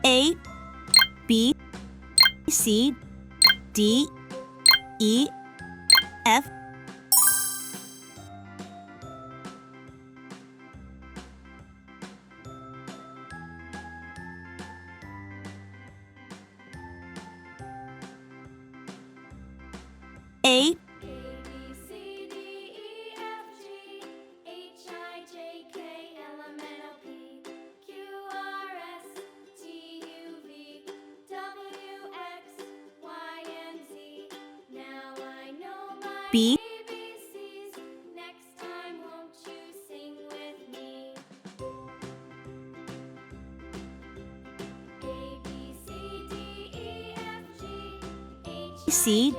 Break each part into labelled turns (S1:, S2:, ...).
S1: A, B, C, D, E, F. A, B, C,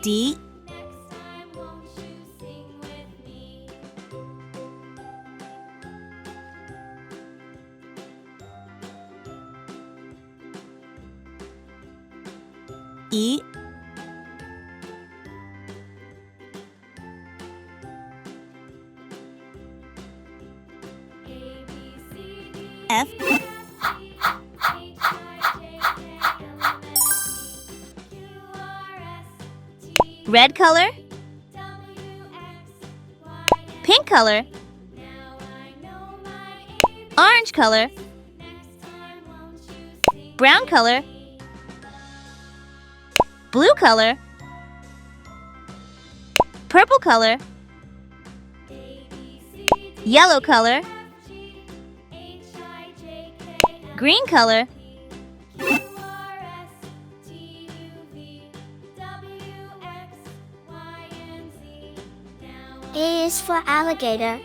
S1: D, E, F, red color, pink color, orange color, brown color, blue color, purple color, yellow color, green color,
S2: A is for alligator.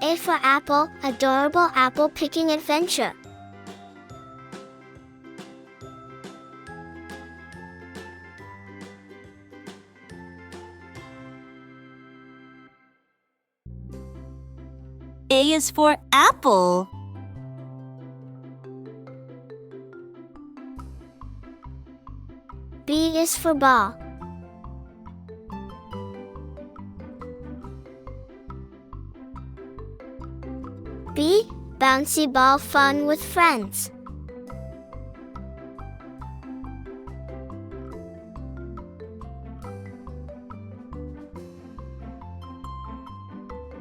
S2: A for apple, adorable apple picking adventure.
S1: A is for apple.
S2: B is for ball. B, bouncy ball fun with friends.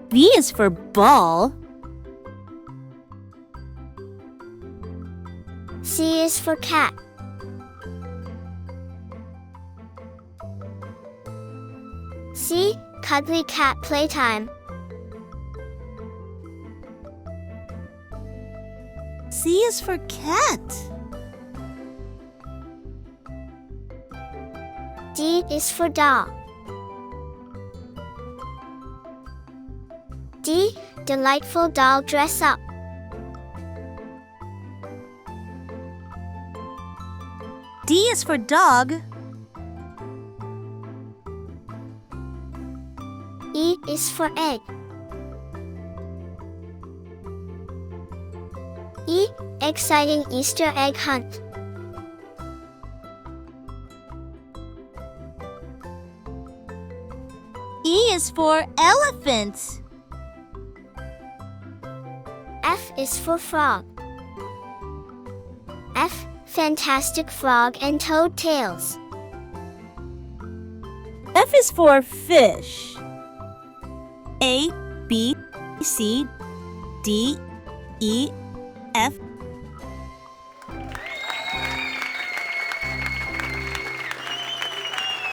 S1: B is for ball.
S2: C is for cat. C, cuddly cat playtime.
S1: C is for cat.
S2: D is for doll. D, delightful doll dress up.
S1: D is for dog.
S2: E is for egg. E, exciting Easter egg hunt.
S1: E is for elephant.
S2: F is for frog. F, fantastic frog and toad tails.
S1: F is for fish. A, B, C, D, E, F.